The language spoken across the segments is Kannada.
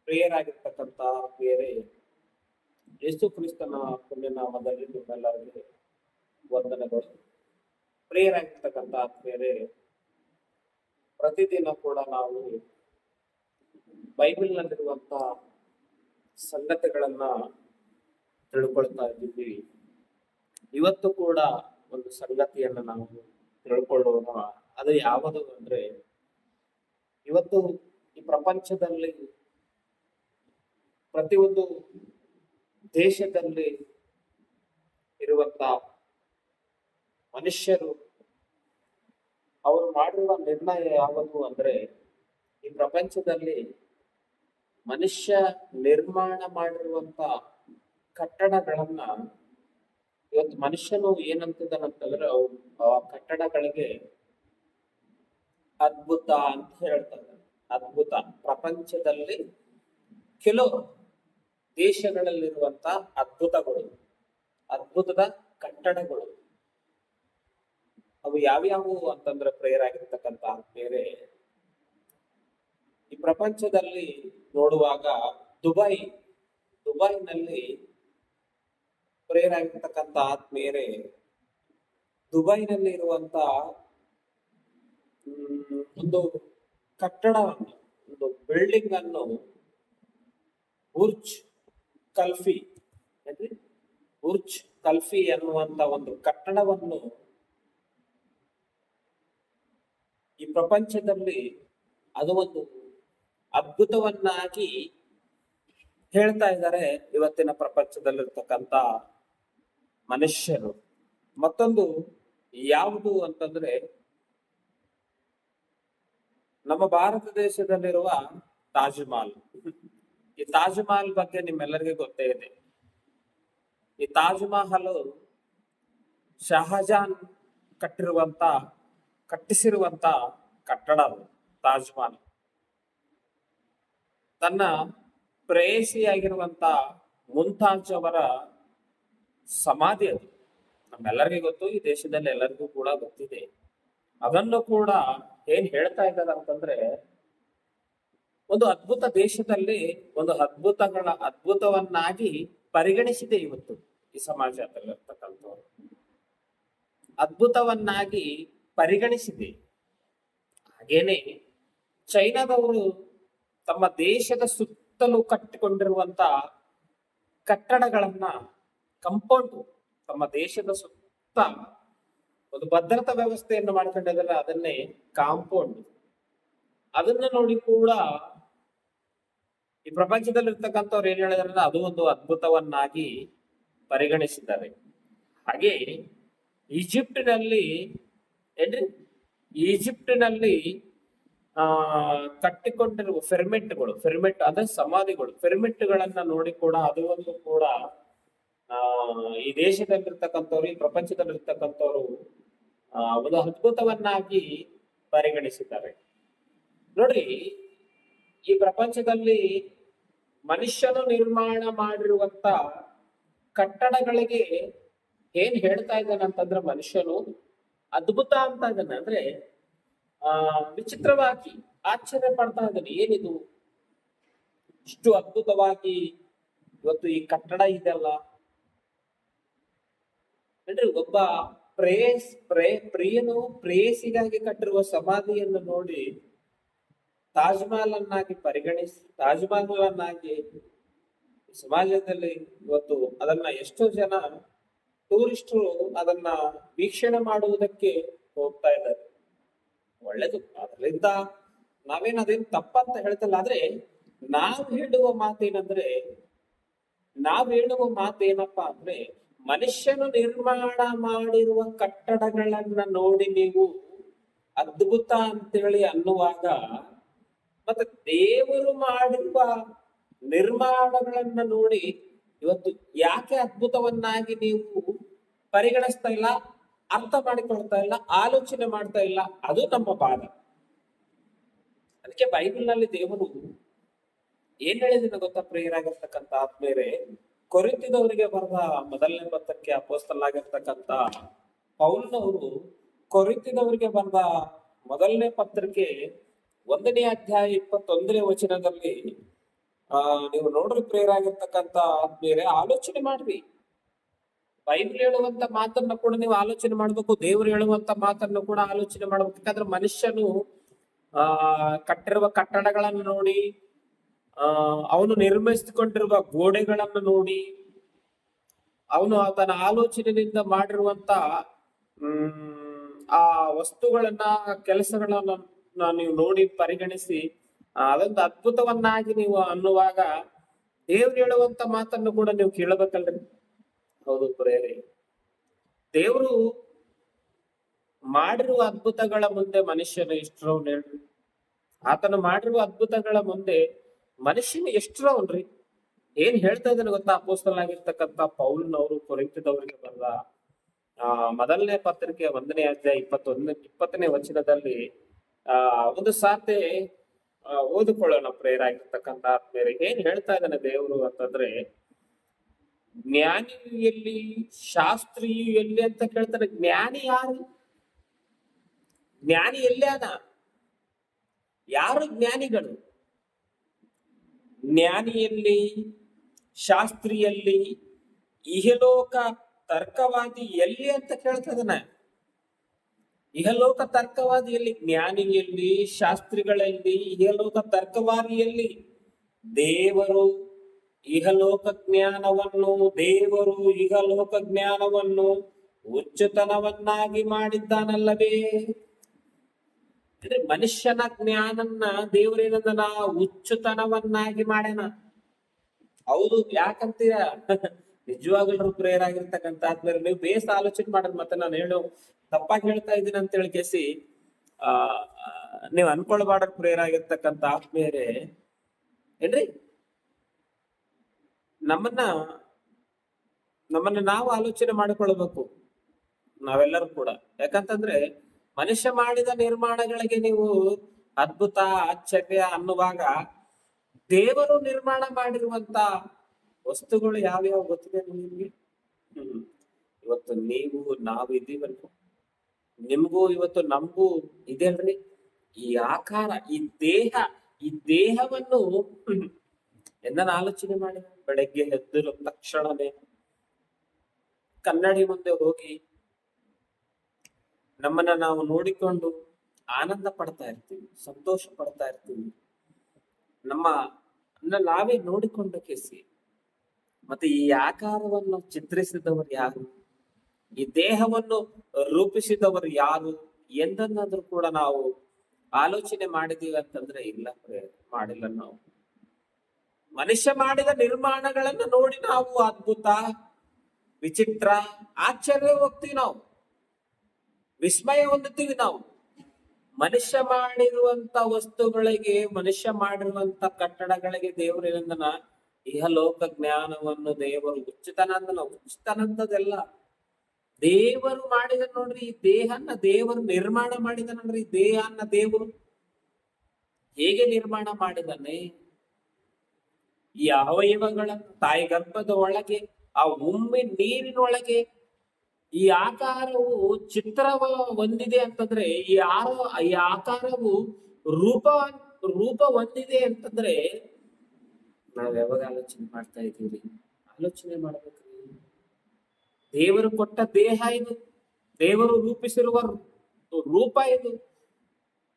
ಪ್ರಿಯರಾಗಿರ್ತಕ್ಕಂಥ ಪ್ರಿಯರೇ, ಯೇಸು ಕ್ರಿಸ್ತನ ಪುಣ್ಯನಾಮದಲ್ಲಿ ನಿಮ್ಮೆಲ್ಲರಿಗೆ ವಂದನೆಗಳು. ಪ್ರಿಯರಾಗಿರ್ತಕ್ಕಂಥ ಪ್ರಿಯರೇ, ಪ್ರತಿದಿನ ಕೂಡ ನಾವು ಬೈಬಲ್ನಲ್ಲಿರುವಂತ ಸಂಗತಿಗಳನ್ನ ತಿಳ್ಕೊಳ್ತಾ ಇದ್ದೀವಿ. ಇವತ್ತು ಕೂಡ ಒಂದು ಸಂಗತಿಯನ್ನ ನಾವು ತಿಳ್ಕೊಳ್ಳೋಣ. ಅದು ಯಾವುದು ಅಂದ್ರೆ, ಇವತ್ತು ಈ ಪ್ರಪಂಚದಲ್ಲಿ ಪ್ರತಿಯೊಂದು ದೇಶದಲ್ಲಿ ಇರುವಂತ ಮನುಷ್ಯರು ಅವರು ಮಾಡಿರುವ ನಿರ್ಣಯ ಯಾವುದು ಅಂದ್ರೆ, ಈ ಪ್ರಪಂಚದಲ್ಲಿ ಮನುಷ್ಯ ನಿರ್ಮಾಣ ಮಾಡಿರುವಂತ ಕಟ್ಟಡಗಳನ್ನ ಇವತ್ತು ಮನುಷ್ಯನು ಏನಂತಿದ್ದಾನಂತಂದ್ರೆ, ಆ ಕಟ್ಟಡಗಳಿಗೆ ಅದ್ಭುತ ಅಂತ ಹೇಳ್ತಾರೆ. ಅದ್ಭುತ. ಪ್ರಪಂಚದಲ್ಲಿ ಕೆಲವು ದೇಶಗಳಲ್ಲಿರುವಂತ ಅದ್ಭುತಗಳು, ಅದ್ಭುತದ ಕಟ್ಟಡಗಳು ಅವು ಯಾವ್ಯಾವು ಅಂತಂದ್ರೆ, ಪ್ರೇರಾಗಿರ್ತಕ್ಕಂಥ ಬೇರೆ ಈ ಪ್ರಪಂಚದಲ್ಲಿ ನೋಡುವಾಗ ದುಬೈನಲ್ಲಿ ಪ್ರೇರಾಗಿರ್ತಕ್ಕಂಥ ಆತ್ಮೀಯರೇ, ದುಬೈನಲ್ಲಿ ಇರುವಂತ ಒಂದು ಕಟ್ಟಡವನ್ನು, ಒಂದು ಬಿಲ್ಡಿಂಗ್ ಅನ್ನು ಬುರ್ಜ್ ಖಲೀಫಾ ಏನ್ರಿ ಬುರ್ಜ್ ಖಲೀಫಾ ಅನ್ನುವಂತ ಒಂದು ಕಟ್ಟಡವನ್ನು ಈ ಪ್ರಪಂಚದಲ್ಲಿ ಅದು ಒಂದು ಅದ್ಭುತವನ್ನಾಗಿ ಹೇಳ್ತಾ ಇದ್ದಾರೆ ಇವತ್ತಿನ ಪ್ರಪಂಚದಲ್ಲಿರ್ತಕ್ಕಂಥ ಮನುಷ್ಯರು. ಮತ್ತೊಂದು ಯಾವುದು ಅಂತಂದ್ರೆ, ನಮ್ಮ ಭಾರತ ದೇಶದಲ್ಲಿರುವ ತಾಜ್ ಮಹಲ್. ಈ ತಾಜ್ ಮಹಲ್ ಬಗ್ಗೆ ನಿಮ್ಮೆಲ್ಲರಿಗೂ ಗೊತ್ತೇ ಇದೆ. ಈ ತಾಜ್ ಮಹಲ್ ಶಹಜಾನ್ ಕಟ್ಟಿಸಿರುವಂತ ಕಟ್ಟಡ. ತಾಜ್ ಮಹಲ್ ತನ್ನ ಪ್ರೇಯಸಿಯಾಗಿರುವಂತ ಮುಮ್ತಾಜ್ ಅವರ ಸಮಾಧಿ. ಅದು ನಮ್ಮೆಲ್ಲರಿಗೂ ಗೊತ್ತು, ಈ ದೇಶದಲ್ಲಿ ಎಲ್ಲರಿಗೂ ಕೂಡ ಗೊತ್ತಿದೆ. ಅದನ್ನು ಕೂಡ ಏನ್ ಹೇಳ್ತಾ ಇದ್ದಾರೆ ಅಂತಂದ್ರೆ, ಒಂದು ಅದ್ಭುತ ದೇಶದಲ್ಲಿ ಒಂದು ಅದ್ಭುತವನ್ನಾಗಿ ಪರಿಗಣಿಸಿದೆ ಇವತ್ತು ಈ ಸಮಾಜದಲ್ಲಿರ್ತಕ್ಕಂಥವ್ರು. ಅದ್ಭುತವನ್ನಾಗಿ ಪರಿಗಣಿಸಿದೆ. ಹಾಗೇನೆ ಚೈನಾದವರು ತಮ್ಮ ದೇಶದ ಸುತ್ತಲೂ ಕಟ್ಟಿಕೊಂಡಿರುವಂತ ಕಟ್ಟಡಗಳನ್ನ, ಕಂಪೌಂಡ್, ತಮ್ಮ ದೇಶದ ಸುತ್ತ ಒಂದು ಭದ್ರತಾ ವ್ಯವಸ್ಥೆಯನ್ನು ಮಾಡ್ಕೊಂಡಿದ್ದಾರೆ, ಅದನ್ನೇ ಕಾಂಪೌಂಡ್. ಅದನ್ನ ನೋಡಿ ಕೂಡ ಈ ಪ್ರಪಂಚದಲ್ಲಿ ಇರ್ತಕ್ಕಂಥವ್ರು ಏನ್ ಹೇಳಿದಾರೆ, ಅದು ಒಂದು ಅದ್ಭುತವನ್ನಾಗಿ ಪರಿಗಣಿಸಿದ್ದಾರೆ. ಹಾಗೆ ಈಜಿಪ್ಟಿನಲ್ಲಿ ಕಟ್ಟಿಕೊಂಡಿರುವ ಪಿರಮಿಡ್ ಅದೇ ಸಮಾಧಿಗಳು, ಪಿರಮಿಡ್ಗಳನ್ನ ನೋಡಿ ಕೂಡ ಅದು ಒಂದು ಕೂಡ ಈ ದೇಶದಲ್ಲಿರ್ತಕ್ಕಂಥವ್ರು, ಈ ಪ್ರಪಂಚದಲ್ಲಿರ್ತಕ್ಕಂಥವ್ರು ಒಂದು ಅದ್ಭುತವನ್ನಾಗಿ ಪರಿಗಣಿಸಿದ್ದಾರೆ. ನೋಡ್ರಿ, ಈ ಪ್ರಪಂಚದಲ್ಲಿ ಮನುಷ್ಯನು ನಿರ್ಮಾಣ ಮಾಡಿರುವಂತ ಕಟ್ಟಡಗಳಿಗೆ ಏನ್ ಹೇಳ್ತಾ ಇದ್ದಾನೆ ಅಂತಂದ್ರೆ, ಮನುಷ್ಯನು ಅದ್ಭುತ ಅಂತ ಇದ್ದಾನೆ. ಅಂದ್ರೆ ವಿಚಿತ್ರವಾಗಿ ಆಶ್ಚರ್ಯ ಪಡ್ತಾ ಇದ್ದಾನೆ, ಏನಿದು ಇಷ್ಟು ಅದ್ಭುತವಾಗಿ ಇವತ್ತು ಈ ಕಟ್ಟಡ ಇದೆಲ್ಲ. ಅಂದ್ರೆ ಒಬ್ಬ ಪ್ರಿಯನು ಪ್ರೇಯಸಿಗಾಗಿ ಕಟ್ಟಿರುವ ಸಮಾಧಿಯನ್ನು ನೋಡಿ ತಾಜ್ ಮಹಲ್ ಅನ್ನಾಗಿ ಪರಿಗಣಿಸಿ, ತಾಜ್ ಮಹಲ್ ಅನ್ನಾಗಿ ಸಮಾಜದಲ್ಲಿ ಇವತ್ತು ಅದನ್ನ ಎಷ್ಟೋ ಜನ ಟೂರಿಸ್ಟರು ಅದನ್ನ ವೀಕ್ಷಣೆ ಮಾಡುವುದಕ್ಕೆ ಹೋಗ್ತಾ ಇದ್ದಾರೆ. ಒಳ್ಳೇದು, ಅದರಿಂದ ಅದೇನು ತಪ್ಪಂತ ಹೇಳ್ತಲ್ಲ. ಆದ್ರೆ ನಾವ್ ಹೇಳುವ ಮಾತೇನಪ್ಪಾ ಅಂದ್ರೆ, ಮನುಷ್ಯನು ನಿರ್ಮಾಣ ಮಾಡಿರುವ ಕಟ್ಟಡಗಳನ್ನ ನೋಡಿ ನೀವು ಅದ್ಭುತ ಅಂತೇಳಿ ಅನ್ನುವಾಗ, ಮತ್ತೆ ದೇವರು ಮಾಡಿರುವ ನಿರ್ಮಾಣಗಳನ್ನ ನೋಡಿ ಇವತ್ತು ಯಾಕೆ ಅದ್ಭುತವನ್ನಾಗಿ ನೀವು ಪರಿಗಣಿಸ್ತಾ ಇಲ್ಲ, ಅರ್ಥ ಮಾಡಿಕೊಳ್ತಾ ಇಲ್ಲ, ಆಲೋಚನೆ ಮಾಡ್ತಾ ಇಲ್ಲ, ಅದು ನಮ್ಮ ಭಾಗ. ಅದಕ್ಕೆ ಬೈಬಲ್ನಲ್ಲಿ ದೇವರು ಏನ್ ಹೇಳಿದ್ರೆ ಗೊತ್ತಾ, ಪ್ರಿಯರಾಗಿರ್ತಕ್ಕಂಥ ಆತ್ಮೇರೆ, ಕೊರಿಂಥದವರಿಗೆ ಬರೆದ ಮೊದಲನೇ ಪತ್ರಕ್ಕೆ ಅಪೊಸ್ತಲನಾಗಿರ್ತಕ್ಕಂಥ ಪೌಲನವರು ಕೊರಿಂಥದವರಿಗೆ ಬರೆದ ಮೊದಲನೇ ಪತ್ರಕ್ಕೆ 1ನೇ ಅಧ್ಯಾಯ 21ನೇ ವಚನದಲ್ಲಿ ನೀವು ನೋಡ್ರಿ ಪ್ರೇರಾಗಿರ್ತಕ್ಕಂತ ಬೇರೆ ಆಲೋಚನೆ ಮಾಡ್ರಿ. ಬೈಬಲ್ ಹೇಳುವಂತ ಮಾತನ್ನ ಕೂಡ ನೀವು ಆಲೋಚನೆ ಮಾಡ್ಬೇಕು. ದೇವರು ಹೇಳುವಂತ ಮಾತನ್ನು ಕೂಡ ಆಲೋಚನೆ ಮಾಡ್ಬೇಕು. ಯಾಕಂದ್ರೆ ಮನುಷ್ಯನು ಕಟ್ಟಿರುವ ಕಟ್ಟಡಗಳನ್ನು ನೋಡಿ, ಅವನು ನಿರ್ಮಿಸಿಕೊಂಡಿರುವ ಗೋಡೆಗಳನ್ನು ನೋಡಿ, ಅವನು ತನ್ನ ಆಲೋಚನೆಯಿಂದ ಮಾಡಿರುವಂತ ಆ ವಸ್ತುಗಳನ್ನ, ಕೆಲಸಗಳನ್ನ ನೀವು ನೋಡಿ ಪರಿಗಣಿಸಿ ಅದೊಂದು ಅದ್ಭುತವನ್ನಾಗಿ ನೀವು ಅನ್ನುವಾಗ ದೇವ್ರು ಹೇಳುವಂತ ಮಾತನ್ನು ಕೂಡ ನೀವು ಕೇಳಬೇಕಲ್ರಿ. ಹೌದು ಪ್ರೇರಿ, ದೇವ್ರು ಮಾಡಿರುವ ಅದ್ಭುತಗಳ ಮುಂದೆ ಮನುಷ್ಯನ ಎಷ್ಟ್ರವ್ನ್ ಹೇಳ್ರಿ. ಆತನು ಮಾಡಿರುವ ಅದ್ಭುತಗಳ ಮುಂದೆ ಮನುಷ್ಯನ ಎಷ್ಟ್ರವ್ನ್ರಿ. ಏನ್ ಹೇಳ್ತಾ ಇದ್ದಾನೆ ಗೊತ್ತಾ? ಅಪೊಸ್ತಲನಾಗಿರ್ತಕ್ಕಂಥ ಪೌಲನವರು ಕೊರಿಂಥದವರಿಗೆ ಬರೆದ ಮೊದಲನೇ ಪತ್ರಿಕೆ 1ನೇ ಅಧ್ಯಾಯ 20ನೇ ವಚನದಲ್ಲಿ ಒಂದು ಸಾರ್ತಿ ಓದಿಕೊಳ್ಳೋಣ ಪ್ರೇರಾಗಿರ್ತಕ್ಕಂಥ ಆತ್ಮೀಯರೇ. ಏನ್ ಹೇಳ್ತಾ ಇದ್ದಾನೆ ದೇವರು ಅಂತಂದ್ರೆ, ಜ್ಞಾನಿಯು ಎಲ್ಲಿ, ಶಾಸ್ತ್ರಿಯು ಎಲ್ಲಿ ಅಂತ ಕೇಳ್ತಾರೆ. ಜ್ಞಾನಿ ಯಾರು? ಜ್ಞಾನಿ ಎಲ್ಲಿ ಅದ? ಯಾರು ಜ್ಞಾನಿಗಳು? ಜ್ಞಾನಿಯಲ್ಲಿ, ಶಾಸ್ತ್ರಿಯಲ್ಲಿ, ಇಹಲೋಕ ತರ್ಕವಾದಿ ಎಲ್ಲಿ ಅಂತ ಕೇಳ್ತಾ ಇದ್ದಾನೆ. ಇಹಲೋಕ ತರ್ಕವಾದಿಯಲ್ಲಿ, ಜ್ಞಾನಿಯಲ್ಲಿ, ಶಾಸ್ತ್ರಿಗಳಲ್ಲಿ, ಇಹಲೋಕ ತರ್ಕವಾದಿಯಲ್ಲಿ ದೇವರು ಇಹಲೋಕ ಜ್ಞಾನವನ್ನು ಹುಚ್ಚುತನವನ್ನಾಗಿ ಮಾಡಿದ್ದಾನಲ್ಲವೇ? ಮನುಷ್ಯನ ಜ್ಞಾನನ್ನ ದೇವರೇನಂದನ ಹುಚ್ಚುತನವನ್ನಾಗಿ ಮಾಡ್ಯಾನ. ಹೌದು, ಯಾಕಂತೀರ? ನಿಜವಾಗ್ಲೂ ಪ್ರೇರಾಗಿರ್ತಕ್ಕಂಥ ಆದ್ಮೇಲೆ ನೀವು ಬೇಸ್ ಆಲೋಚನೆ ಮಾಡಿದ್ ಮತ್ತೆ ನಾನು ತಪ್ಪಾಗಿ ಹೇಳ್ತಾ ಇದ್ದೀನಿ ಅಂತ ಹೇಳಿ ಕೇಸಿ ನೀವು ಅನ್ಕೊಳ್ಬಾರ್ದು ಪ್ರೇರಾಗಿರ್ತಕ್ಕಂಥ ಆತ್ಮೀಯರೇ. ಏನ್ರಿ, ನಮ್ಮನ್ನ ನಾವು ಆಲೋಚನೆ ಮಾಡಿಕೊಳ್ಬೇಕು ನಾವೆಲ್ಲರೂ ಕೂಡ. ಯಾಕಂತಂದ್ರೆ ಮನುಷ್ಯ ಮಾಡಿದ ನಿರ್ಮಾಣಗಳಿಗೆ ನೀವು ಅದ್ಭುತ, ಆಶ್ಚರ್ಯ ಅನ್ನುವಾಗ ದೇವರು ನಿರ್ಮಾಣ ಮಾಡಿರುವಂತ ವಸ್ತುಗಳು ಯಾವ್ಯಾವ ಗೊತ್ತಿದೆ ನಿಮ್ಗೆ? ಇವತ್ತು ನಾವು ಇದೀವಲ್ವ, ನಿಮ್ಗೂ ಇವತ್ತು ನಮಗೂ ಇದೆಲ್ರಿ ಈ ಆಕಾರ, ಈ ದೇಹವನ್ನು ಎಂದನ ಆಲೋಚನೆ ಮಾಡಿ. ಬೆಳಗ್ಗೆ ಎದ್ದಿರೋ ತಕ್ಷಣವೇ ಕನ್ನಡಿ ಮುಂದೆ ಹೋಗಿ ನಮ್ಮನ್ನ ನಾವು ನೋಡಿಕೊಂಡು ಆನಂದ ಪಡ್ತಾ ಇರ್ತೀವಿ, ಸಂತೋಷ ಪಡ್ತಾ ಇರ್ತೀವಿ. ನಾವೇ ನೋಡಿಕೊಂಡ ಕೇಸಿ ಮತ್ತೆ ಈ ಆಕಾರವನ್ನು ಚಿತ್ರಿಸಿದವರು ಯಾರು, ಈ ದೇಹವನ್ನು ರೂಪಿಸಿದವರು ಯಾರು ಎಂದನ್ನಾದ್ರೂ ಕೂಡ ನಾವು ಆಲೋಚನೆ ಮಾಡಿದೀವಿ ಅಂತಂದ್ರೆ ಇಲ್ಲ, ಮಾಡಿಲ್ಲ. ನಾವು ಮನುಷ್ಯ ಮಾಡಿದ ನಿರ್ಮಾಣಗಳನ್ನ ನೋಡಿ ನಾವು ಅದ್ಭುತ, ವಿಚಿತ್ರ, ಆಶ್ಚರ್ಯ ಹೋಗ್ತೀವಿ, ನಾವು ವಿಸ್ಮಯ ಹೊಂದುತ್ತೀವಿ. ನಾವು ಮನುಷ್ಯ ಮಾಡಿರುವಂತ ವಸ್ತುಗಳಿಗೆ, ಮನುಷ್ಯ ಮಾಡಿರುವಂತ ಕಟ್ಟಡಗಳಿಗೆ ದೇವರೇನಂದನ ಇಹಲೋಕ ಜ್ಞಾನವನ್ನು ದೇವರು ಹುಚ್ಚುತನಂದದೆಲ್ಲ ದೇವರು ಮಾಡಿದ ನೋಡ್ರಿ. ಈ ದೇಹನ್ನ ದೇವರು ನಿರ್ಮಾಣ ಮಾಡಿದ ನೋಡ್ರಿ. ಈ ದೇಹನ್ನ ದೇವರು ಹೇಗೆ ನಿರ್ಮಾಣ ಮಾಡಿದಾನೆ? ಈ ಅವಯವಗಳ ತಾಯಿ ಗರ್ಭದ ಒಳಗೆ, ಆ ಉಮ್ಮೆ ನೀರಿನೊಳಗೆ ಈ ಆಕಾರವು ಚಿತ್ರವ ಹೊಂದಿದೆ ಅಂತಂದ್ರೆ, ಈ ಆಕಾರವು ರೂಪ ಹೊಂದಿದೆ ಅಂತಂದ್ರೆ ನಾವ್ ಯಾವಾಗ ಆಲೋಚನೆ ಮಾಡ್ತಾ ಇದೀವಿ? ಆಲೋಚನೆ ಮಾಡ್ಬೇಕ್ರಿ. ದೇವರು ಕೊಟ್ಟ ದೇಹ ಇದು, ದೇವರು ರೂಪಿಸಿರುವ ರೂಪ ಇದು,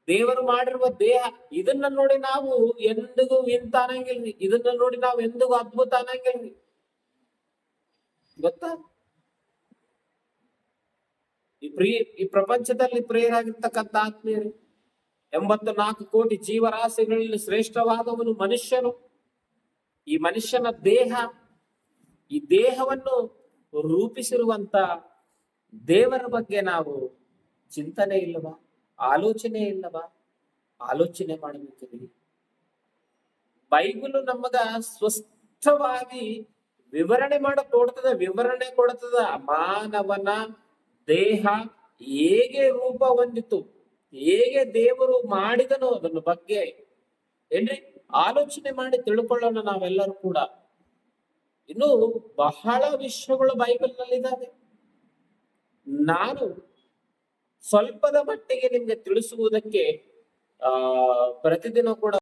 ದೇವರು ಮಾಡಿರುವ ದೇಹ. ಇದನ್ನ ನೋಡಿ ನಾವು ಎಂದಿಗೂ ವಿಂತ ಅನ್ನಂಗಿಲ್ರಿ. ಇದನ್ನ ನೋಡಿ ನಾವು ಎಂದಿಗೂ ಅದ್ಭುತ ಅನ್ನಂಗಿಲ್ರಿ. ಗೊತ್ತಾ? ಈ ಪ್ರಪಂಚದಲ್ಲಿ ಪ್ರಿಯರಾಗಿರ್ತಕ್ಕಂಥ ಆತ್ಮೀಯರು, 84 ಕೋಟಿ ಜೀವರಾಶಿಗಳಲ್ಲಿ ಶ್ರೇಷ್ಠವಾದವನು ಮನುಷ್ಯನು. ಈ ಮನುಷ್ಯನ ದೇಹ, ಈ ದೇಹವನ್ನು ರೂಪಿಸಿರುವಂತ ದೇವರ ಬಗ್ಗೆ ನಾವು ಚಿಂತನೆ ಇಲ್ಲವಾ? ಆಲೋಚನೆ ಇಲ್ಲವಾ? ಆಲೋಚನೆ ಮಾಡಬೇಕು. ಬೈಬಲ್ ನಮಗ ಸ್ಪಷ್ಟವಾಗಿ ವಿವರಣೆ ಕೊಡ್ತದ ಮಾನವನ ದೇಹ ಹೇಗೆ ರೂಪ ಹೊಂದಿತು, ಹೇಗೆ ದೇವರು ಮಾಡಿದನು ಅದನ್ನ ಬಗ್ಗೆ ಏನ್ರಿ ಆಲೋಚನೆ ಮಾಡಿ ತಿಳ್ಕೊಳ್ಳೋಣ ನಾವೆಲ್ಲರೂ ಕೂಡ. ಇನ್ನು ಬಹಳ ವಿಷಯಗಳು ಬೈಬಲ್ ನಲ್ಲಿ ಇದ್ದಾವೆ. ನಾನು ಸ್ವಲ್ಪದ ಮಟ್ಟಿಗೆ ನಿಮ್ಗೆ ತಿಳಿಸುವುದಕ್ಕೆ ಪ್ರತಿದಿನ ಕೂಡ